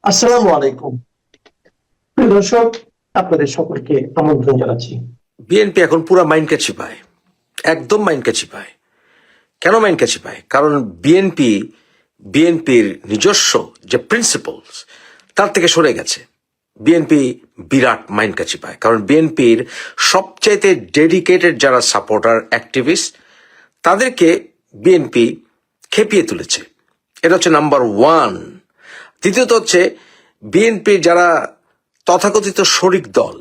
আসসালামু আলাইকুম প্রিয় দর্শক, আপনাদের সকলকে আমন্ত্রণ জানাচ্ছি। বিএনপি এখন পুরা মাইন্ডকে চিপায়, একদম মাইন্ডকে চিপায়। কেন মাইন্ডকে চিপায়? কারণ বিএনপির নিজস্ব যে প্রিন্সিপালস তার থেকে সরে গেছে। বিএনপি বিরাট মাইন্ডকে চিপায়, কারণ বিএনপির সবচাইতে ডেডিকেটেড যারা সাপোর্টার অ্যাক্টিভিস্ট তাদেরকে বিএনপি খেপিয়ে তুলেছে। এটা হচ্ছে নাম্বার ওয়ান। দ্বিতীয়ত হচ্ছে বিএনপির যারা তথাকথিত শরিক দল,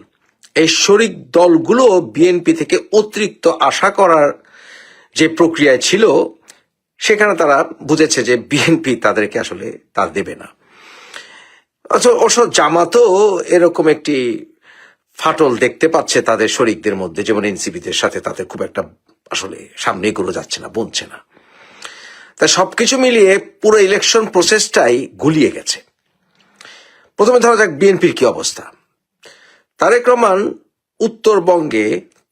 এই শরিক দলগুলো বিএনপি থেকে অতিরিক্ত আশা করার যে প্রক্রিয়ায় ছিল, সেখানে তারা বুঝেছে যে বিএনপি তাদেরকে আসলে তা দেবে না। অবশ্য জামাতও এরকম একটি ফাটল দেখতে পাচ্ছে তাদের শরিকদের মধ্যে, যেমন এনসিপিদের সাথে তাদের খুব একটা আসলে সামনে এগুলো যাচ্ছে না, বলছে না। তাই সবকিছু মিলিয়ে পুরো ইলেকশন প্রসেসটাই গুলিয়ে গেছে। প্রথমে ধরা যাক বিএনপির কি অবস্থা। তারেক রহমান উত্তরবঙ্গে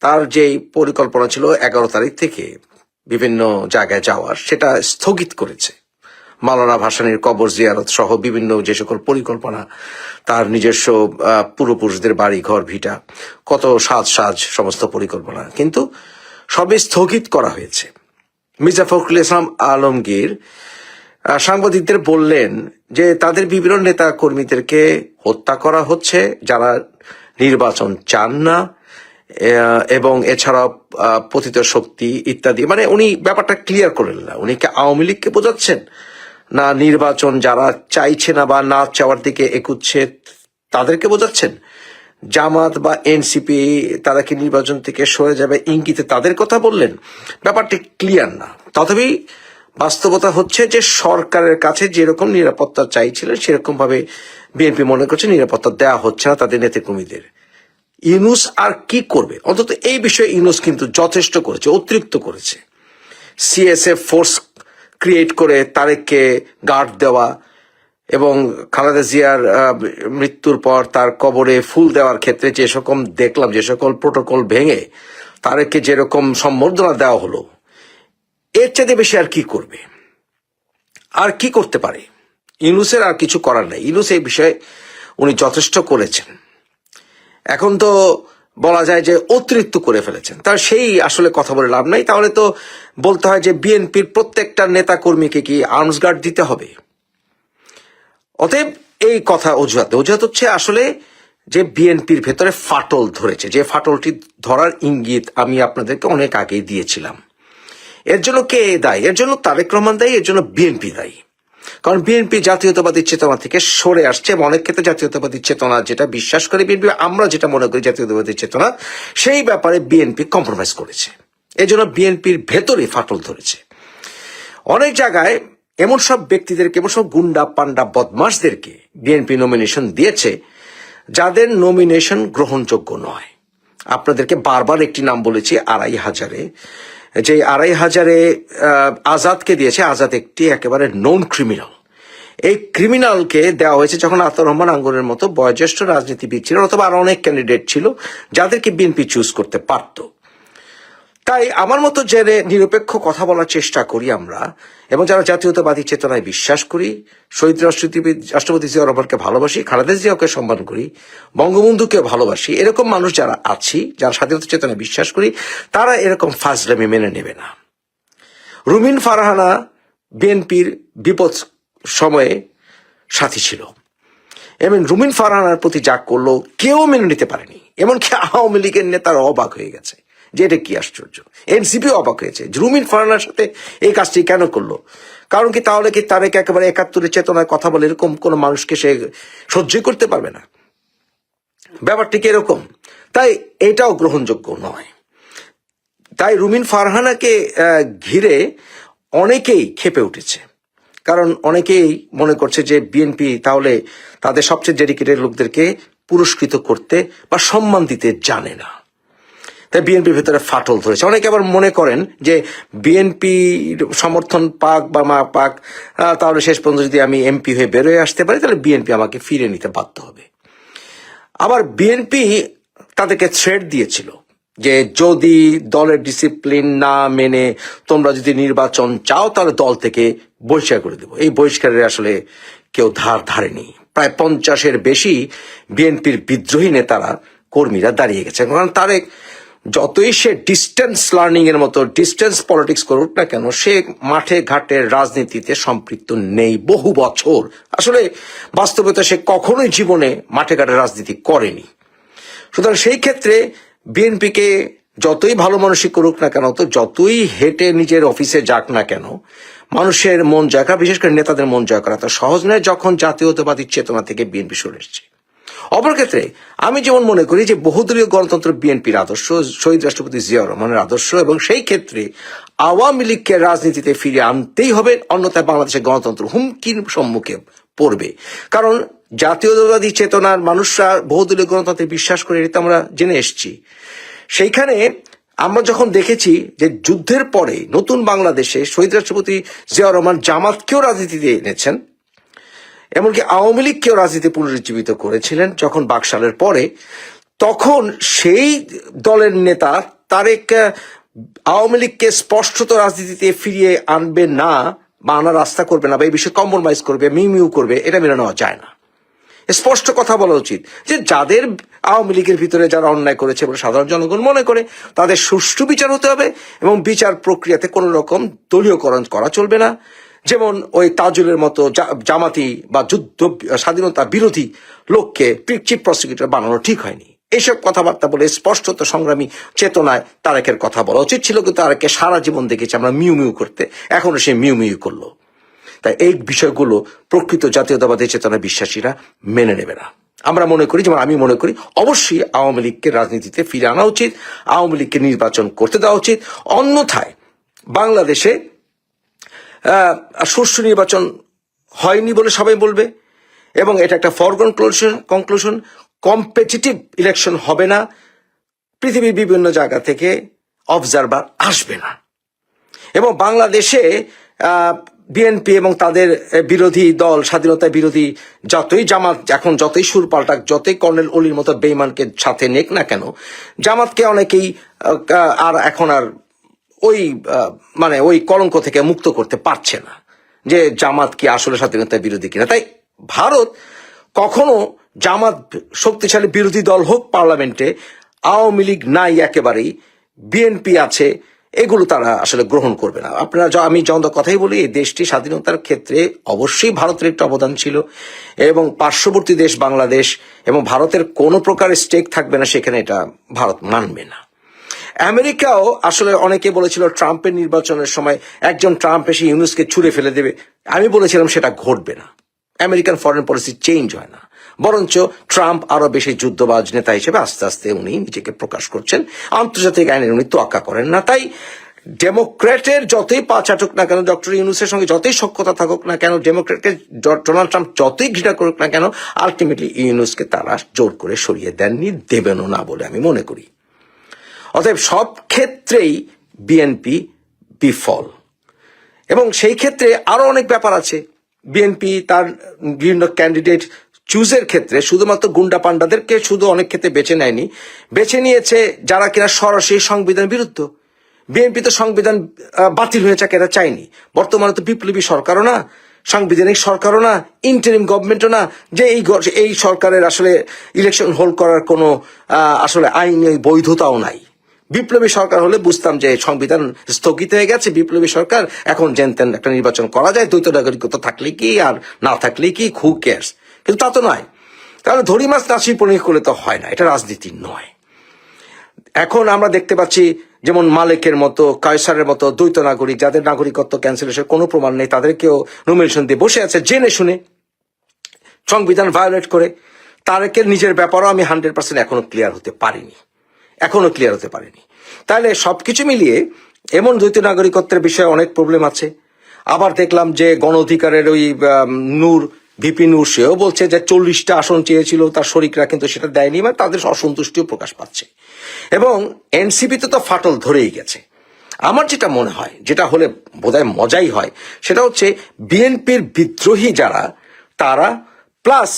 তার যেই পরিকল্পনা ছিল 11 তারিখ থেকে বিভিন্ন জায়গায় যাওয়ার, সেটা স্থগিত করেছে। মাওলানা ভাসানীর কবর জিয়ারত সহ বিভিন্ন যে সকল পরিকল্পনা, তার নিজস্ব পূর্বপুরুষদের বাড়ি ঘর ভিটা, কত সাজ সমস্ত পরিকল্পনা কিন্তু সবই স্থগিত করা হয়েছে। মির্জা ফখরুল ইসলাম আলমগীর সাংবাদিকদের বললেন যে তাদের বিভিন্ন নেতা কর্মীদেরকে হত্যা করা হচ্ছে যারা নির্বাচন চান না, এবং এছাড়াও পতিত শক্তি ইত্যাদি। মানে উনি ব্যাপারটা ক্লিয়ার করলেন না। উনি কি আওয়ামী লীগকে বোঝাচ্ছেন, না নির্বাচন যারা চাইছে না বা না চাওয়ার দিকে এগুচ্ছে তাদেরকে বোঝাচ্ছেন? জামাত বা এনসিপি তারা কি নির্বাচন থেকে সরে যাবে ইঙ্গিতে তাদের কথা বললেন? ব্যাপারটি ক্লিয়ার না। তথাপি বাস্তবতা হচ্ছে যে সরকারের কাছে যেরকম নিরাপত্তা চাইছিলেন সেরকম ভাবে বিএনপি মনে করছে নিরাপত্তা দেওয়া হচ্ছে না তাদের নেতাকর্মীদের। ইউনূস আর কি করবে? অন্তত এই বিষয়ে ইউনূস কিন্তু যথেষ্ট করেছে, অতিরিক্ত করেছে। সিএসএফ ফোর্স ক্রিয়েট করে তারেককে গার্ড দেওয়া এবং খালেদা জিয়ার মৃত্যুর পর তার কবরে ফুল দেওয়ার ক্ষেত্রে যে সকল দেখলাম, যে সকল প্রোটোকল ভেঙে তারেককে যেরকম সম্বর্ধনা দেওয়া হলো, এর চাইতে বেশি আর কি করবে? আর কি করতে পারে? ইউনূসের আর কিছু করার নাই। ইউনূস এই বিষয়ে উনি যথেষ্ট করেছেন। এখন তো বলা যায় যে অতিরিক্ত করে ফেলেছেন। তার সেই আসলে কথা বলে লাভ নাই। তাহলে তো বলতে হয় যে বিএনপির প্রত্যেকটা নেতা কর্মীকে কি আর্মস গার্ড দিতে হবে? অতএব এই কথা অজুহাত হচ্ছে আসলে যে বিএনপির ভেতরে ফাটল ধরেছে, যে ফাটলটি ধরার ইঙ্গিত আমি আপনাদেরকে অনেক আগেই দিয়েছিলাম। এর জন্য কে দায়ী? এর জন্য তারেক রহমান দায়ী, এর জন্য বিএনপি দায়ী। কারণ বিএনপি জাতীয়তাবাদী চেতনা থেকে সরে আসছে এবং অনেক ক্ষেত্রে জাতীয়তাবাদী চেতনা যেটা বিশ্বাস করে বিএনপি, আমরা যেটা মনে করি জাতীয়তাবাদী চেতনা, সেই ব্যাপারে বিএনপি কম্প্রোমাইজ করেছে। এই জন্য বিএনপির ভেতরে ফাটল ধরেছে। অনেক জায়গায় এমন সব ব্যক্তিদেরকে, এমন সব গুন্ডা পান্ডা বদমাশদেরকে বিএনপি নমিনেশন দিয়েছে যাদের নমিনেশন গ্রহণযোগ্য নয়। আপনাদেরকে বারবার একটি নাম বলেছি, 2,500-এ, যে 2,500-এ আজাদকে দিয়েছে। আজাদ একটি একেবারে নন ক্রিমিনাল। এই ক্রিমিনালকে দেওয়া হয়েছে যখন আতাউর রহমান আঙ্গুরের মতো বয়োজ্যেষ্ঠ রাজনীতিবিদ ছিলেন, অথবা আরো অনেক ক্যান্ডিডেট ছিল যাদেরকে বিএনপি চুজ করতে পারত। তাই আমার মতো যে নিরপেক্ষ কথা বলার চেষ্টা করি আমরা, এবং যারা জাতীয়তাবাদী চেতনায় বিশ্বাস করি, শহীদ রাষ্ট্রপতি জিয়াউর রহমানকে ভালোবাসি, খালেদা জিয়াকে সম্মান করি, বঙ্গবন্ধুকে ভালোবাসি, এরকম মানুষ যারা আছি, যারা স্বাধীনতা চেতনায় বিশ্বাস করি, তারা এরকম ফাজলামি মেনে নেবে না। রুমিন ফারহানা বিএনপির বিপদ সময়ে সাথী ছিল, এবং রুমিন ফারহানার প্রতি যা করলো কেউ মেনে নিতে পারেনি। এমনকি আওয়ামী লীগের নেতারা অবাক হয়ে গেছে যে এটা কি আশ্চর্য। এনসিপি অবাক হয়েছে রুমিন ফারহানার সাথে এই কাজটি কেন করলো। কারণ কি তাহলে কি তারেক একেবারে 71-এর চেতনায় কথা বলে এরকম কোন মানুষকে সে সহ্যই করতে পারবে না? ব্যাপারটি কি এরকম? তাই এটাও গ্রহণযোগ্য নয়। তাই রুমিন ফারহানাকে ঘিরে অনেকেই ক্ষেপে উঠেছে। কারণ অনেকেই মনে করছে যে বিএনপি তাহলে তাদের সবচেয়ে ডেডিকেটেড লোকদেরকে পুরস্কৃত করতে বা সম্মান দিতে জানে না। তাই বিএনপির ভেতরে ফাটল ধরেছে। অনেকে আবার মনে করেন যে বিএনপি সমর্থন পাক বা মা পাক, তাহলে শেষ পর্যন্ত যদি আমি এমপি হয়ে বেরোয় আসতে পারি তাহলে বিএনপি আমাকে ফিরে নিতে বাধ্য হবে। আবার বিএনপি তাদেরকে থ্রেট দিয়েছিল যে যদি দলের ডিসিপ্লিন না মেনে তোমরা যদি নির্বাচন চাও তাহলে দল থেকে বহিষ্কার করে দেবো। এই বহিষ্কারের আসলে কেউ ধার ধারেনি। প্রায় 50-এর বেশি বিএনপির বিদ্রোহী নেতারা কর্মীরা দাঁড়িয়ে গেছে। কারণ তারেক যতই সে ডিস্টেন্স লার্নিং এর মতো ডিস্টেন্স পলিটিক্স করুক না কেন, সে মাঠে ঘাটের রাজনীতিতে সম্পৃক্ত নেই বহু বছর। আসলে বাস্তবতা সে কখনোই জীবনে মাঠে ঘাটের রাজনীতি করেনি। সুতরাং সেই ক্ষেত্রে বিএনপিকে যতই ভালো মানুষই করুক না কেন, তো যতই হেঁটে নিজের অফিসে যাক না কেন, মানুষের মন জয় করা, বিশেষ করে নেতাদের মন জয় করা তো সহজ নয় যখন জাতীয়তাবাদী চেতনা থেকে বিএনপি সরে এসছে। অপর ক্ষেত্রে আমি যেমন মনে করি যে বহুদলীয় গণতন্ত্র বিএনপির আদর্শ, শহীদ রাষ্ট্রপতি জিয়াউর রহমানের আদর্শ, এবং সেই ক্ষেত্রে আওয়ামী লীগকে রাজনীতিতে ফিরিয়ে আনতেই হবে, অন্যথায় বাংলাদেশের গণতন্ত্র হুমকির সম্মুখে পড়বে। কারণ জাতীয়তাবাদী চেতনার মানুষরা বহুদলীয় গণতন্ত্রে বিশ্বাস করে, এটা আমরা জেনে এসেছি। সেইখানে আমরা যখন দেখেছি যে যুদ্ধের পরে নতুন বাংলাদেশে শহীদ রাষ্ট্রপতি জিয়াউর রহমান জামাতকেও রাজনীতিতে এনেছেন, এমনকি আওয়ামী লীগকেও রাজনীতি পুনরুজ্জীবিত করেছিলেন যখন বাকশালের পরে, তখন সেই দলের নেতা তারেক আওয়ামী লীগকে স্পষ্টত রাজনীতিতে ফিরিয়ে আনবে না বা আনার রাস্তা করবে না বা এই বিষয়ে কম্প্রোমাইজ করবে, মিউ করবে, এটা মেনে নেওয়া যায় না। স্পষ্ট কথা বলা উচিত যে যাদের আওয়ামী লীগের ভিতরে যারা অন্যায় করেছে বলে সাধারণ জনগণ মনে করে, তাদের সুষ্ঠু বিচার হতে হবে এবং বিচার প্রক্রিয়াতে কোনো রকম দলীয়করণ করা চলবে না। যেমন ওই তাজুলের মতো জামাতি বা যুদ্ধ স্বাধীনতা বিরোধী লোককে চিফ প্রসিকিউটর বানানো ঠিক হয়নি। এইসব কথাবার্তা বলে স্পষ্টত সংগ্রামী চেতনায় তারেকের কথা বলা উচিত ছিল, কিন্তু তারেককে সারা জীবন দেখেছি আমরা মিউ করতে, এখনো সে মিউ করলো। তাই এই বিষয়গুলো প্রকৃত জাতীয়তাবাদী চেতনা বিশ্বাসীরা মেনে নেবে না। আমরা মনে করি, যেমন আমি মনে করি, অবশ্যই আওয়ামী লীগকে রাজনীতিতে ফিরে আনা উচিত, আওয়ামী লীগকে নির্বাচন করতে দেওয়া উচিত। অন্যথায় বাংলাদেশে সুষ্ঠু নির্বাচন হয়নি বলে সবাই বলবে এবং এটা একটা ফরগন কনক্লুশন। কম্পিটিটিভ ইলেকশন হবে না, পৃথিবীর বিভিন্ন জায়গা থেকে অবজারভার আসবে না, এবং বাংলাদেশে বিএনপি এবং তাদের বিরোধী দল স্বাধীনতা বিরোধী যতই জামাত এখন যতই সুর পাল্টাক, যতই কর্নেল অলির মতো বেইমানকে সাথে নেক না কেন, জামাতকে অনেকেই আর এখন আর ওই মানে ওই কলঙ্ক থেকে মুক্ত করতে পারছে না যে জামাত কি আসলে স্বাধীনতা বিরোধী কিনা। তাই ভারত কখনো জামাত শক্তিশালী বিরোধী দল হোক পার্লামেন্টে, আওয়ামী লীগ নাই একেবারেই, বিএনপি আছে, এগুলো তারা আসলে গ্রহণ করবে না। আপনারা আমি যখন কথাই বলি, এই দেশটি স্বাধীনতার ক্ষেত্রে অবশ্যই ভারতের একটা অবদান ছিল এবং পার্শ্ববর্তী দেশ বাংলাদেশ এবং ভারতের কোনো প্রকার স্টেক থাকবে না সেখানে, এটা ভারত মানবে না। আমেরিকাও আসলে অনেকে বলেছিল ট্রাম্পের নির্বাচনের সময় একজন ট্রাম্প এসে ইউনুসকে ছুঁড়ে ফেলে দেবে, আমি বলেছিলাম সেটা ঘটবে না। আমেরিকান ফরেন পলিসি চেঞ্জ হয় না, বরঞ্চ ট্রাম্প আরো বেশি যুদ্ধবাজ নেতা হিসেবে আস্তে আস্তে উনি নিজেকে প্রকাশ করছেন, আন্তর্জাতিক আইনের উনি তোয়াক্কা করেন না। তাই ডেমোক্র্যাটের যতই পা চাটুক না কেন, ডক্টর ইউনুসের সঙ্গে যতই সখ্যতা থাকুক না কেন, ডেমোক্র্যাটকে ডোনাল্ড ট্রাম্প যতই ঘৃণা করুক না কেন, আলটিমেটলি ইউনুসকে তারা জোর করে সরিয়ে দেননি, দেবেনও না বলে আমি মনে করি। অতএব সব ক্ষেত্রেই বিএনপি বিফল, এবং সেই ক্ষেত্রে আরো অনেক ব্যাপার আছে। বিএনপি তার বিভিন্ন ক্যান্ডিডেট চুজের ক্ষেত্রে শুধুমাত্র গুন্ডা পান্ডাদেরকে শুধু অনেক ক্ষেত্রে বেছে নেয়নি, বেছে নিয়েছে যারা কিনা সরাসরি সংবিধান বিরুদ্ধ। বিএনপি তো সংবিধান বাতিল হয়ে যাক এটা চায়নি, বর্তমানে তো বিপ্লবী সরকারও না, সাংবিধানিক সরকারও না, ইন্টারিম গভর্নমেন্টও না, যে এই সরকারের আসলে ইলেকশন হোল্ড করার কোনো আসলে আইনি বৈধতাও নাই। বিপ্লবী সরকার হলে বুঝতাম যে সংবিধান স্থগিত হয়ে গেছে, বিপ্লবী সরকার, এখন জেনতেন একটা নির্বাচন করা যায়, দ্বৈত নাগরিকত্ব থাকলে কি আর না থাকলে কি, হু কেয়ার্স। কিন্তু তা তো নয়। তাহলে ধরি মাছ নাচি পনির করলে তো হয় না, এটা রাজনীতি নয়। এখন আমরা দেখতে পাচ্ছি যেমন মালেকের মতো, কায়সারের মতো দ্বৈত নাগরিক, যাদের নাগরিকত্ব ক্যান্সেলেশন কোনো প্রমাণ নেই, তাদেরকেও নমিনেশন দিয়ে বসে আছে জেনে শুনে, সংবিধান ভায়োলেট করে। তারেকের নিজের ব্যাপারও আমি 100% এখনো ক্লিয়ার হতে পারিনি। তাহলে সবকিছু মিলিয়ে এমন দ্বৈত নাগরিকত্বের বিষয়ে অনেক প্রবলেম আছে। আবার দেখলাম যে গণ অধিকারের ওই ভিপি নূর, সেও বলছে যে 40টা আসন চেয়েছিল তার শরিকরা, কিন্তু সেটা দেয়নি, মানে তাদের অসন্তুষ্টিও প্রকাশ পাচ্ছে। এবং এনসিপিতে তো ফাটল ধরেই গেছে। আমার যেটা মনে হয়, যেটা হলে বোধহয় মজাই হয়, সেটা হচ্ছে বিএনপির বিদ্রোহী যারা, তারা প্লাস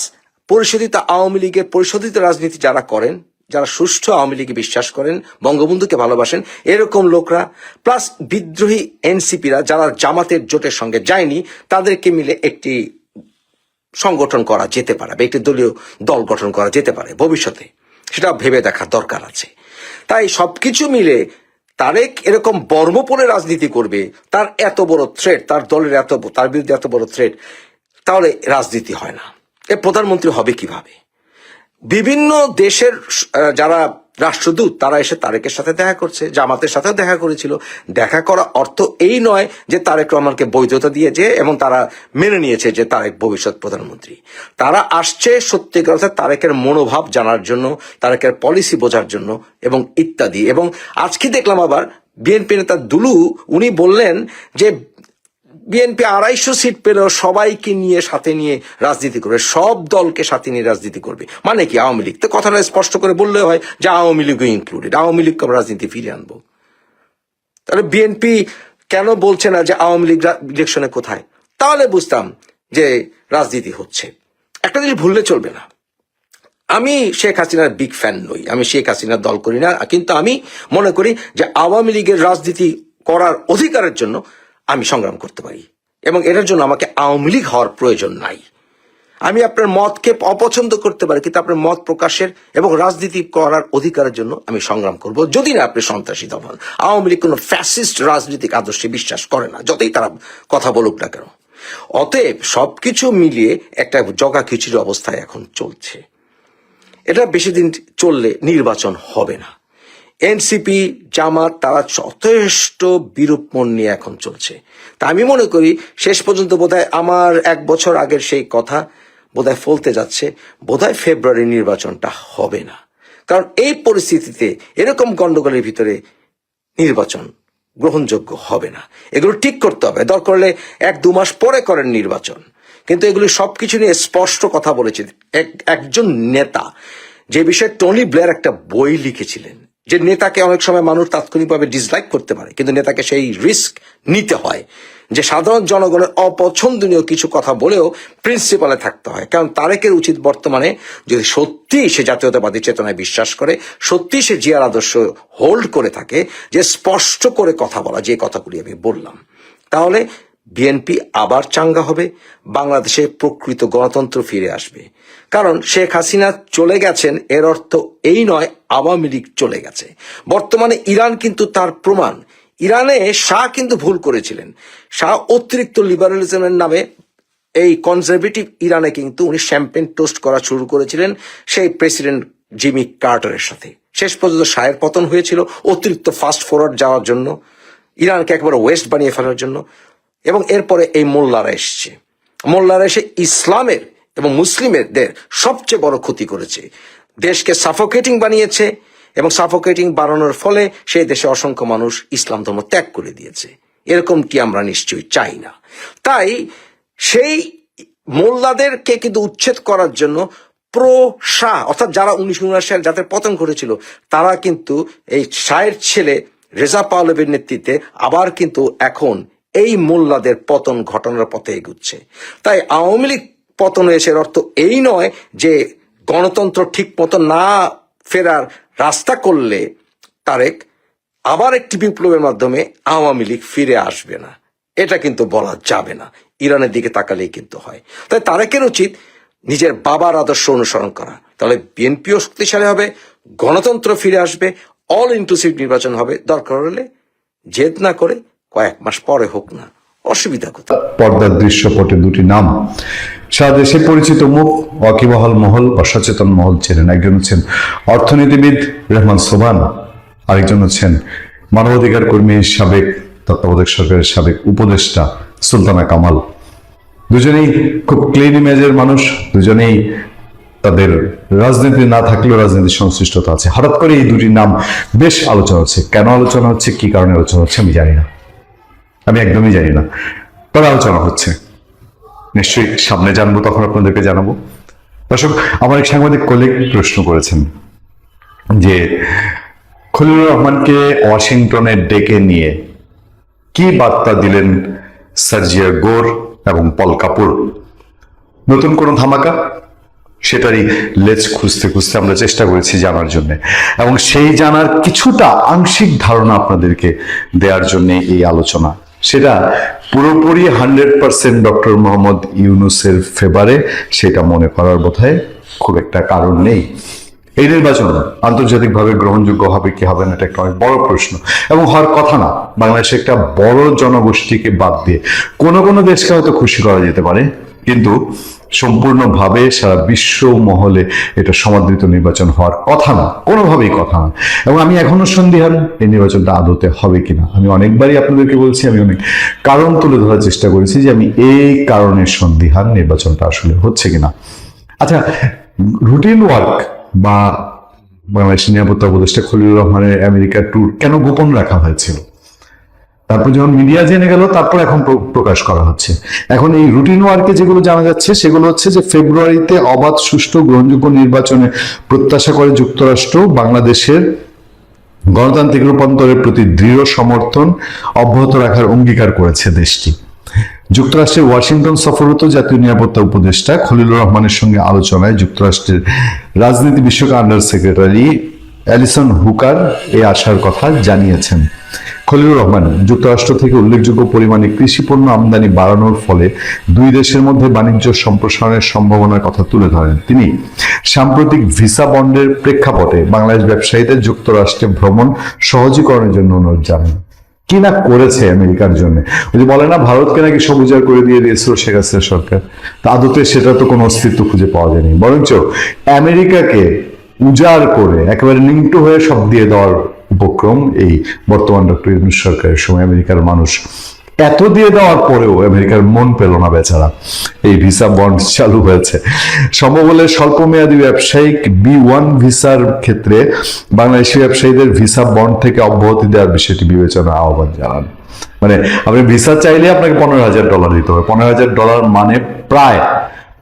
পরিশোধিত আওয়ামী লীগের পরিশোধিত রাজনীতি যারা করেন, যারা সুষ্ঠু আওয়ামী লীগে বিশ্বাস করেন, বঙ্গবন্ধুকে ভালোবাসেন, এরকম লোকরা প্লাস বিদ্রোহী এনসিপিরা যারা জামাতের জোটের সঙ্গে যায়নি, তাদেরকে মিলে একটি সংগঠন করা যেতে পারে বা একটি দলীয় দল গঠন করা যেতে পারে ভবিষ্যতে, সেটা ভেবে দেখার দরকার আছে। তাই সবকিছু মিলে তারেক এরকম বর্মপরে রাজনীতি করবে, তার এত বড় থ্রেট, তার দলের তার বিরুদ্ধে এত বড় থ্রেট, তাহলে রাজনীতি হয় না। এ প্রধানমন্ত্রী হবে কিভাবে? বিভিন্ন দেশের যারা রাষ্ট্রদূত তারা এসে তারেকের সাথে দেখা করছে, জামাতের সাথেও দেখা করেছিল। দেখা করা অর্থ এই নয় যে তারেক রহমানকে বৈধতা দিয়েছে এবং তারা মেনে নিয়েছে যে তারেক ভবিষ্যৎ প্রধানমন্ত্রী। তারা আসছে সত্যিকার অর্থে তারেকের মনোভাব জানার জন্য, তারেকের পলিসি বোঝার জন্য এবং ইত্যাদি। এবং আজকে দেখলাম আবার বিএনপি নেতা দুলু উনি বললেন যে বিএনপি 250 সিট পেলেও সবাইকে নিয়ে সাথে নিয়ে রাজনীতি করবে, সব দলকে সাথে নিয়ে রাজনীতি করবে। মানে কি? আওয়ামী লীগ তো কথাটা স্পষ্ট করে বললে হয় যে আওয়ামী লীগও ইনক্লুডেড, আওয়ামী লীগকে আমরা রাজনীতি ফিরিয়ে আনবো। তাহলে বিএনপি কেন বলছে না যে আওয়ামী লীগ ইলেকশনে কোথায়? তাহলে বুঝতাম যে রাজনীতি হচ্ছে। একটা জিনিস ভুললে চলবে না, আমি শেখ হাসিনার বিগ ফ্যান নই, আমি শেখ হাসিনার দল করি না, কিন্তু আমি মনে করি যে আওয়ামী লীগের রাজনীতি করার অধিকারের জন্য আমি সংগ্রাম করতে পারি এবং এটার জন্য আমাকে আওয়ামী লীগ হওয়ার প্রয়োজন নাই। আমি আপনার মতকে অপছন্দ করতে পারি, কিন্তু আপনার মত প্রকাশের এবং রাজনীতি করার অধিকারের জন্য আমি সংগ্রাম করব, যদি না আপনি সন্ত্রাসী দল হন। আওয়ামী লীগ কোনো ফ্যাসিস্ট রাজনৈতিক আদর্শে বিশ্বাস করে না, যতই তারা কথা বলুক না কেন। অতএব সবকিছু মিলিয়ে একটা জগা খিচুড়ি অবস্থায় এখন চলছে। এটা বেশি দিন চললে নির্বাচন হবে না। এনসিপি জামাত তারা যথেষ্ট বিরূপ মন নিয়ে এখন চলছে। তা আমি মনে করি শেষ পর্যন্ত বোধহয় আমার 1 বছর আগের সেই কথা বোধহয় ফলতে যাচ্ছে, বোধহয় ফেব্রুয়ারি নির্বাচনটা হবে না। কারণ এই পরিস্থিতিতে এরকম গন্ডগোলের ভিতরে নির্বাচন গ্রহণযোগ্য হবে না। এগুলো ঠিক করতে হবে, দরকার হলে 1-2 মাস পরে করেন নির্বাচন। কিন্তু এগুলি সবকিছু নিয়ে স্পষ্ট কথা বলেছে একজন নেতা, যে বিষয়ে টনি ব্লেয়ার একটা বই লিখেছিলেন, যে নেতাকে অনেক সময় মানুষ তাৎক্ষণিকভাবে ডিসলাইক করতে পারে, কিন্তু নেতাকে সেই রিস্ক নিতে হয় যে সাধারণ জনগণের অপছন্দনীয় কিছু কথা বলেও প্রিন্সিপালে থাকতে হয়। কারণ তারেকের উচিত বর্তমানে, যদি সত্যি সে জাতীয়তাবাদী চেতনায় বিশ্বাস করে, সত্যি সে জিয়ার আদর্শ হোল্ড করে থাকে, যে স্পষ্ট করে কথা বলা, যে কথাগুলি আমি বললাম, তাহলে বিএনপি আবার চাঙ্গা হবে, বাংলাদেশে প্রকৃত গণতন্ত্র ফিরে আসবে। কারণ শেখ হাসিনা চলে গেছেন এর অর্থ এই নয় আওয়ামী লীগ চলে গেছে। বর্তমানে ইরান কিন্তু তার প্রমাণ। ইরানে শাহ কিন্তু ভুল করেছিলেন, শাহ অতিরিক্ত লিবারালিজমের নামে এই কনজারভেটিভ ইরানে কিন্তু উনি শ্যাম্পেন টোস্ট করা শুরু করেছিলেন সেই প্রেসিডেন্ট জিমি কার্টারের সাথে। শেষ পর্যন্ত শাহের পতন হয়েছিল অতিরিক্ত ফাস্ট ফরওয়ার্ড যাওয়ার জন্য, ইরানকে একবারে ওয়েস্ট বানিয়ে ফেলার জন্য। এবং এরপরে এই মোল্লারা এসছে, মোল্লারা এসে ইসলামের এবং মুসলিমদের সবচেয়ে বড় ক্ষতি করেছে, দেশকে সাফোকেটিং বানিয়েছে এবং সাফোকেটিং বানানোর ফলে সেই দেশে অসংখ্য মানুষ ইসলাম ধর্ম ত্যাগ করে দিয়েছে। এরকমটি আমরা নিশ্চয়ই চাই না। তাই সেই মোল্লাদেরকে কিন্তু উচ্ছেদ করার জন্য প্রো শাহ, অর্থাৎ যারা 1979 সালে যাদের পতন ঘটেছিল, তারা কিন্তু এই শাহের ছেলে রেজা পাহলভীর নেতৃত্বে আবার কিন্তু এখন এই মোল্লাদের পতন ঘটানোর পথে এগুচ্ছে। তাই আওয়ামী লীগ পতন হয়েছে এর অর্থ এই নয় যে গণতন্ত্র ঠিক মতো না ফেরার রাস্তা করলে তারেক আবার একটি বিপ্লবের মাধ্যমে আওয়ামী লীগ ফিরে আসবে না, এটা কিন্তু বলা যাবে না। ইরানের দিকে তাকালেই কিন্তু হয়। তাই তারেকের উচিত নিজের বাবার আদর্শ অনুসরণ করা, তাহলে বিএনপিও শক্তিশালী হবে, গণতন্ত্র ফিরে আসবে, অল ইনক্লুসিভ নির্বাচন হবে, দরকার হলে জেদ না করে কয়েক মাস পরে হোক না, অসুবিধা কোথায়। পর্দার দৃশ্যপটে দুটি নাম সারা দেশে পরিচিত মুখ, ওয়াকিবহাল মহল বা সচেতন মহল ছিলেন। একজন হচ্ছেন অর্থনীতিবিদ রেহমান সোবহান, আরেকজন হচ্ছেন মানবাধিকার কর্মী, সাবেক তত্ত্বাবধায়ক সরকারের সাবেক উপদেষ্টা সুলতানা কামাল। দুজনেই খুব ক্লিন ইমেজের মানুষ, দুজনেই তাদের রাজনীতি না থাকলেও রাজনীতির সংশ্লিষ্টতা আছে। হঠাৎ করে এই দুটি নাম বেশ আলোচনা হচ্ছে। কেন আলোচনা হচ্ছে, কি কারণে আলোচনা হচ্ছে আমি জানি না, আমি একদমই জানি না, তবে আলোচনা হচ্ছে। নিশ্চয়ই সামনে জানবো, তখন আপনাদেরকে জানাবো। দর্শক, আমার এক সাংবাদিক কলিগ প্রশ্ন করেছেন যে খলিলুর রহমানকে ওয়াশিংটনে ডেকে নিয়ে কি বার্তা দিলেন সার্জিয়া গোর এবং পল কাপুর? নতুন কোনো ধামাকা? সেটারই লেজ খুঁজতে খুঁজতে আমরা চেষ্টা করেছি জানার জন্য, এবং সেই জানার কিছুটা আংশিক ধারণা আপনাদেরকে দেওয়ার জন্য এই আলোচনা। সেটা পুরোপুরি 100% ডক্টর মোহাম্মদ ইউনূসের ফেভারে, সেটা মনে করার বোধহয় খুব একটা কারণ নেই। এই নির্বাচন আন্তর্জাতিকভাবে গ্রহণযোগ্য হবে কি হবে না, এটা একটা অনেক বড় প্রশ্ন এবং হওয়ার কথা না। বাংলাদেশে একটা বড় জনগোষ্ঠীকে বাদ দিয়ে কোনো কোনো দেশকে হয়তো খুশি করা যেতে পারে, কিন্তু সম্পূর্ণভাবে সারা বিশ্ব মহলে এটা সমাদৃত নির্বাচন হওয়ার কথা না, কোনোভাবেই কথা না। এবং আমি এখনো সন্দিহান এই নির্বাচনটা আদতে হবে কিনা। আমি অনেকবারই আপনাদেরকে বলছি, আমি অনেক কারণ তুলে ধরার চেষ্টা করেছি যে আমি এই কারণে সন্দিহান নির্বাচনটা আসলে হচ্ছে কিনা। আচ্ছা, রুটিন ওয়ার্ক বা বাংলাদেশের নিরাপত্তা উপদেষ্টা খলিলুর রহমানের আমেরিকা ট্যুর কেন গোপন রাখা হয়েছিল? তারপর যখন মিডিয়া জেনে গেল, তারপর এখন প্রকাশ করা হচ্ছে। এখন এই রুটিন ওয়ার্কে যেগুলো জানা যাচ্ছে সেগুলো হচ্ছে যে ফেব্রুয়ারিতে অবাধ, সুষ্ঠু, গ্রহণযোগ্য নির্বাচনে প্রত্যাশা করে যুক্তরাষ্ট্র বাংলাদেশের গণতান্ত্রিক রূপান্তরের প্রতি দৃঢ় সমর্থন অব্যাহত রাখার অঙ্গীকার করেছে দেশটি। যুক্তরাষ্ট্রের ওয়াশিংটন সফররত জাতীয় নিরাপত্তা উপদেষ্টা খলিলুর রহমানের সঙ্গে আলোচনায় যুক্তরাষ্ট্রের রাজনীতি বিষয়ক আন্ডার সেক্রেটারি অ্যালিসন হুকার এই আশার কথা জানিয়েছেন। খলিলুর রহমান যুক্তরাষ্ট্র থেকে উল্লেখযোগ্য পরিমাণে কৃষি পণ্য আমদানি বাড়ানোর ফলে দুই দেশের মধ্যে বাণিজ্য সম্প্রসারণের সম্ভাবনার কথা তুলে ধরেন। তিনি সাম্প্রতিক ভিসা বন্ডের প্রেক্ষাপটে বাংলাদেশ ব্যবসায়ীদের যুক্তরাষ্ট্রে ভ্রমণ সহজীকরণের জন্য অনুরোধ জানান। কি না করেছে আমেরিকার জন্য, ওই যে বলে না ভারতকে নাকি সব উজাড় করে দিয়ে দিয়েছিল শেখ হাসিনা সরকার, তা আদতে সেটা তো কোনো অস্তিত্ব খুঁজে পাওয়া যায়নি। বরঞ্চ আমেরিকাকে উজাড় করে একেবারে নিংটু হয়ে সব দিয়ে দেওয়ার উপক্রম এই বর্তমান ডক্টর ইউনূস সরকারের সময়। আমেরিকার মানুষ এত দিয়ে দেওয়ার পরেও আমেরিকার মন পেল না বেচারা, এই ভিসা বন্ড চালু হয়েছে। সম্ভব হলে স্বল্প মেয়াদী ব্যবসায়িক B1 ভিসার ক্ষেত্রে বাংলাদেশি ব্যবসায়ীদের ভিসা বন্ড থেকে অব্যাহতি দেওয়ার বিষয়টি বিবেচনা আহ্বান জানান। মানে আপনি ভিসা চাইলে আপনাকে $15,000 দিতে হবে। $15,000 মানে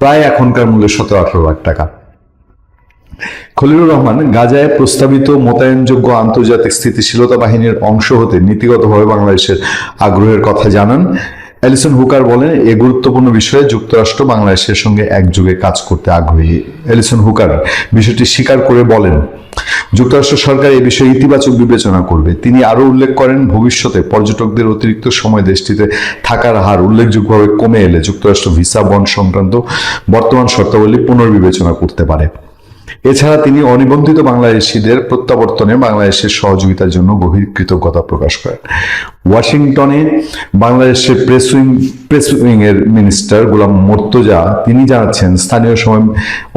প্রায় এখনকার মূল্যে 17-18 লাখ টাকা। খলিলুর রহমান গাজায় প্রস্তাবিত মোতায়েনযোগ্য আন্তর্জাতিক স্থিতিশীলতা বাহিনীর অংশ হতে নীতিগতভাবে বাংলাদেশের আগ্রহের কথা জানান। অ্যালিসন হুকার বলেন, এ গুরুত্বপূর্ণ বিষয়ে যুক্তরাষ্ট্র বাংলাদেশের সঙ্গে একযোগে কাজ করতে আগ্রহী। অ্যালিসন হুকার বিষয়টি স্বীকার করে বলেন, যুক্তরাষ্ট্র সরকার এই বিষয়ে ইতিবাচক বিবেচনা করবে। তিনি আরো উল্লেখ করেন, ভবিষ্যতে পর্যটকদের অতিরিক্ত সময় দেশটিতে থাকার হার উল্লেখযোগ্যভাবে কমে এলে যুক্তরাষ্ট্র ভিসা বন্ড সংক্রান্ত বর্তমান শর্তাবলী পুনর্বিবেচনা করতে পারে। এছাড়া তিনি অনিবন্ধিত বাংলাদেশিদের প্রত্যাবর্তনে বাংলাদেশের সহযোগিতার জন্য গভীর কৃতজ্ঞতা প্রকাশ করেন। ওয়াশিংটনে বাংলাদেশের প্রেস উইং এর মিনিস্টার গোলাম মুর্তজা তিনি জানাচ্ছেন, স্থানীয় সময়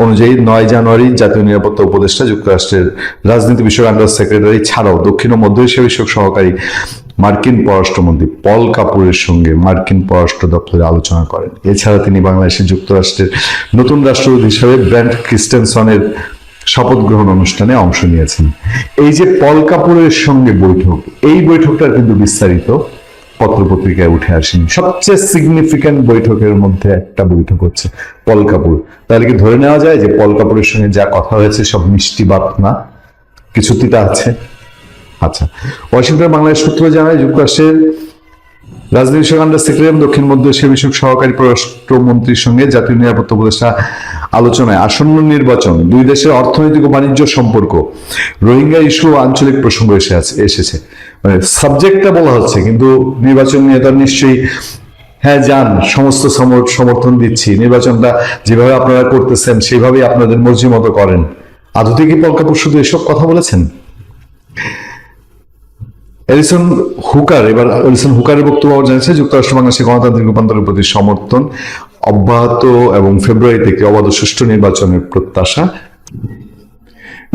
অনুযায়ী 9 জানুয়ারি জাতীয় নিরাপত্তা উপদেষ্টা যুক্তরাষ্ট্রের রাজনীতি বিষয়ক আন্ডার সেক্রেটারি ছাড়াও দক্ষিণ ও মধ্য এশিয়া বিষয়ক সহকারী মার্কিন পররাষ্ট্রমন্ত্রী পল কাপুরের সঙ্গে মার্কিন পররাষ্ট্র দপ্তরে আলোচনা করেন। এছাড়া তিনি বাংলাদেশের যুক্তরাষ্ট্রের নতুন রাষ্ট্রদূত হিসেবে ব্র্যান্ট ক্রিস্টেনসনের শপথ গ্রহণ অনুষ্ঠানে অংশ নিয়েছেন। এই যে পল কাপুরের সঙ্গে বৈঠক, এই বৈঠকটার কিন্তু বিস্তারিত পত্রপত্রিকায় উঠে আসেনি। সবচেয়ে সিগনিফিক্যান্ট বৈঠকের মধ্যে একটা বৈঠক হচ্ছে পল কাপুর। তাহলে কি ধরে নেওয়া যায় যে পল কাপুরের সঙ্গে যা কথা হয়েছে সব মিষ্টি বাত না, কিছু তিতা আছে? আচ্ছা, ওয়াশিংটন বাংলাদেশ সূত্র জানায়, যুক্তরাষ্ট্রের রাজনীতি বিষয়ক আন্ডার সেক্রেটারি দক্ষিণ মধ্য এশিয়া বিষয়ক সহকারী পররাষ্ট্রমন্ত্রীর সঙ্গে জাতীয় নিরাপত্তা উপদেষ্টা আলোচনায় আসন্ন নির্বাচন, দুই দেশের অর্থনৈতিক ও বাণিজ্য সম্পর্ক, রোহিঙ্গা ইস্যু ও আঞ্চলিক প্রসঙ্গ এসেছে। মানে সাবজেক্টটা বলা হচ্ছে, কিন্তু নির্বাচন নিয়ে তার নিশ্চয়ই হ্যাঁ যান, সমস্ত সমর্থন দিচ্ছি, নির্বাচনটা যেভাবে আপনারা করতেছেন সেইভাবেই আপনাদের মর্জি মতো করেন। আদতে কি পল কাপুর শুধু এসব কথা বলেছেন? অ্যালিসন হুকারের বক্তব্য জানিয়েছে, যুক্তরাষ্ট্র বাংলাদেশের গণতান্ত্রিক রূপান্তরের প্রতি সমর্থন অব্যাহত এবং ফেব্রুয়ারি থেকে অবাধ সুষ্ঠু নির্বাচনের প্রত্যাশা।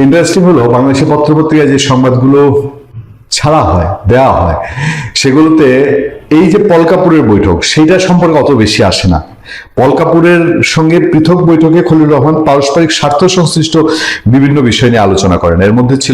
ইন্টারেস্টিং হলো, বাংলাদেশের পত্রপত্রিকায় যে সংবাদগুলো দেওয়া হয় সেগুলোতে এই যে পল কাপুরের বৈঠক সেইটা সম্পর্কে অত বেশি আসে না। পল কাপুরের সঙ্গে পৃথক বৈঠকে খলিলুর রহমান পারস্পরিক স্বার্থ সংশ্লিষ্ট বিভিন্ন বিষয় নিয়ে আলোচনা করেন। এর মধ্যে ছিল